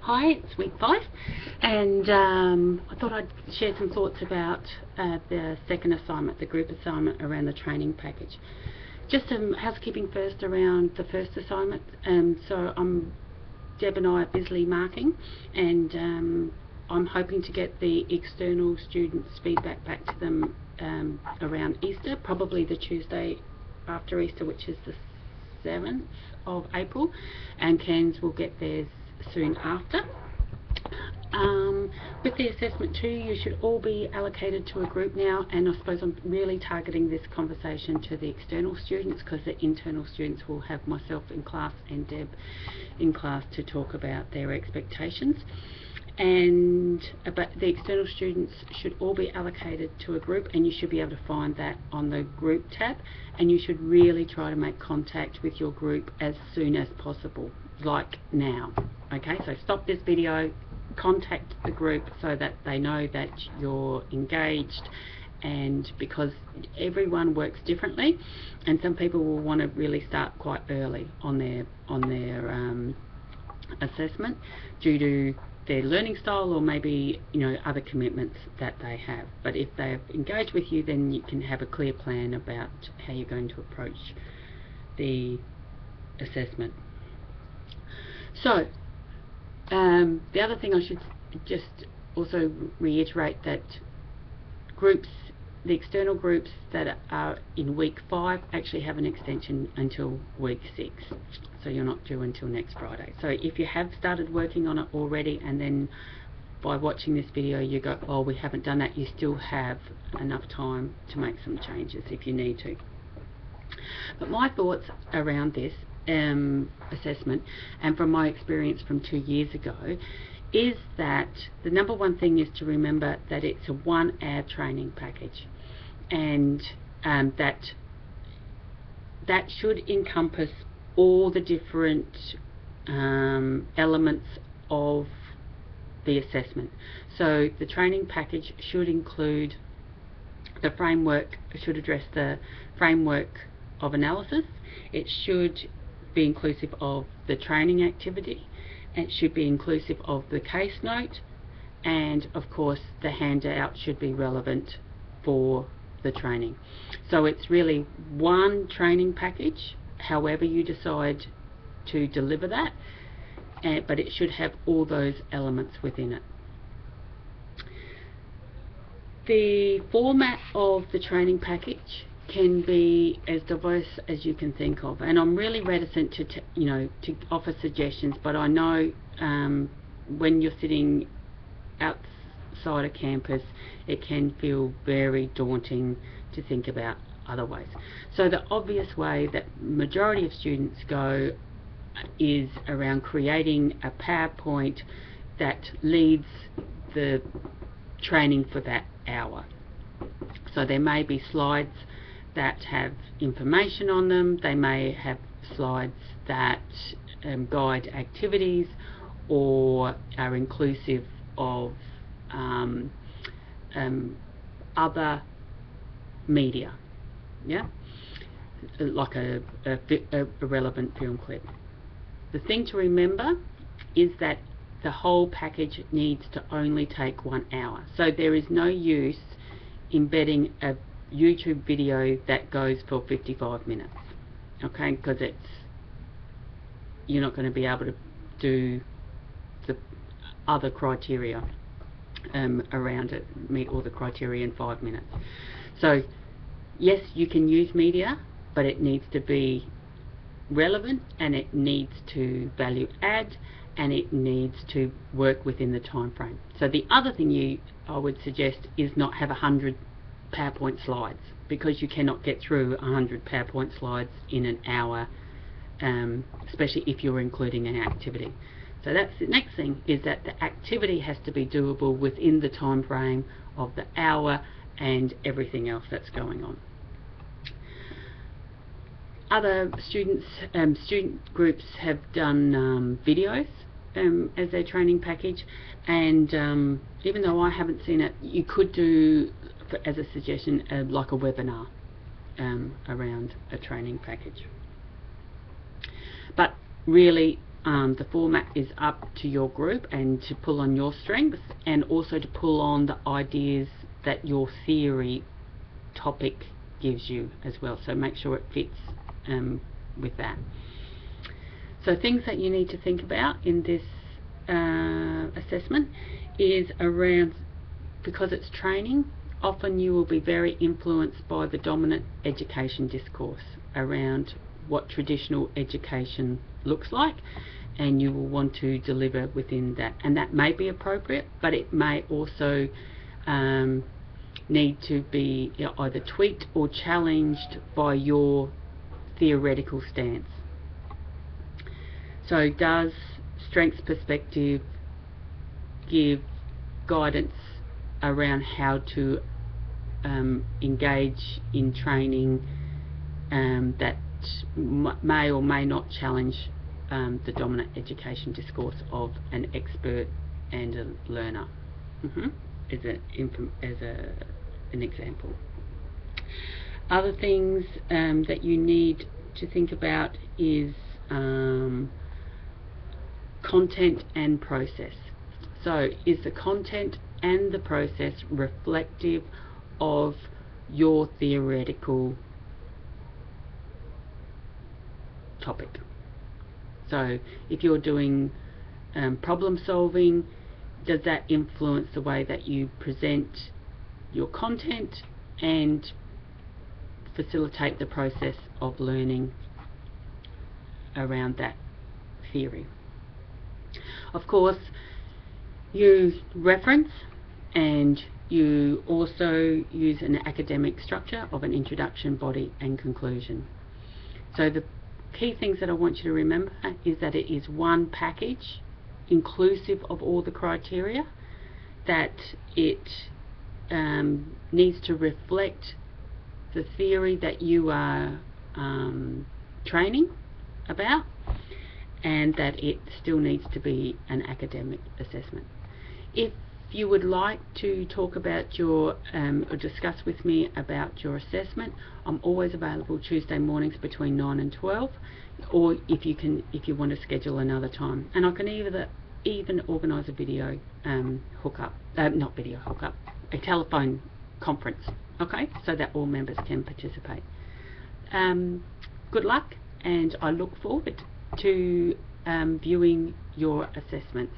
Hi, it's week 5, and I thought I'd share some thoughts about the second assignment, the group assignment around the training package. Just some housekeeping first around the first assignment. Deb and I are busily marking, and I'm hoping to get the external students' feedback back to them around Easter, probably the Tuesday after Easter, which is the 7th of April, and Cairns will get theirs soon after. With the assessment too, you should all be allocated to a group now, and I suppose I'm really targeting this conversation to the external students, because the internal students will have myself in class and Deb in class to talk about their expectations. But the external students should all be allocated to a group, and you should be able to find that on the group tab, and you should really try to make contact with your group as soon as possible, like now. Okay, so stop this video, contact the group so that they know that you're engaged, and because everyone works differently, and some people will want to really start quite early on their assessment due to their learning style, or maybe other commitments that they have. But if they've engaged with you, then you can have a clear plan about how you're going to approach the assessment. So the other thing I should just also reiterate, that the external groups that are in week 5 actually have an extension until week 6, so you're not due until next Friday. So if you have started working on it already, and then by watching this video you go, oh, we haven't done that, you still have enough time to make some changes if you need to. But my thoughts around this assessment, and from my experience from 2 years ago, is that the number one thing is to remember that it's a 1-hour training package, and that should encompass all the different elements of the assessment. So the training package should include the framework, should address the framework of analysis. It should be inclusive of the training activity. It should be inclusive of the case note, and of course the handout should be relevant for the training. So it's really one training package, however you decide to deliver that, but it should have all those elements within it. The format of the training package can be as diverse as you can think of, and I'm really reticent to offer suggestions, but I know when you're sitting outside a campus, it can feel very daunting to think about other ways. So the obvious way that majority of students go is around creating a PowerPoint that leads the training for that hour. So there may be slides that have information on them, they may have slides that guide activities, or are inclusive of other media, like a relevant film clip. The thing to remember is that the whole package needs to only take 1 hour, so there is no use embedding a YouTube video that goes for 55 minutes, okay, because you're not going to be able to do the other criteria around it, meet all the criteria in 5 minutes. So yes, you can use media, but it needs to be relevant, and it needs to value add, and it needs to work within the time frame. So the other thing I would suggest is not have 100 PowerPoint slides, because you cannot get through 100 PowerPoint slides in an hour, especially if you're including an activity. So that's the next thing, is that the activity has to be doable within the time frame of the hour and everything else that's going on. Other student groups have done videos as their training package, and even though I haven't seen it, you could do, as a suggestion, like a webinar around a training package. But really, The format is up to your group and to pull on your strengths, and also to pull on the ideas that your theory topic gives you as well. So make sure it fits with that. So things that you need to think about in this assessment is around, because it's training, often you will be very influenced by the dominant education discourse around what traditional education looks like, and you will want to deliver within that, and that may be appropriate, but it may also need to be either tweaked or challenged by your theoretical stance. So does strengths perspective give guidance around how to engage in training that may or may not challenge the dominant education discourse of an expert and a learner, as an example. Other things that you need to think about is content and process. So is the content and the process reflective of your theoretical topic? So if you're doing problem solving, does that influence the way that you present your content and facilitate the process of learning around that theory? Of course, you reference and you also use an academic structure of an introduction, body and conclusion. So the key things that I want you to remember is that it is one package inclusive of all the criteria, that it needs to reflect the theory that you are training about, and that it still needs to be an academic assessment. If you would like to talk about your or discuss with me about your assessment, I'm always available Tuesday mornings between 9 and 12, or if you want to schedule another time, and I can even organise a video hookup, not video hookup, a telephone conference, okay, so that all members can participate. Good luck, and I look forward to viewing your assessments.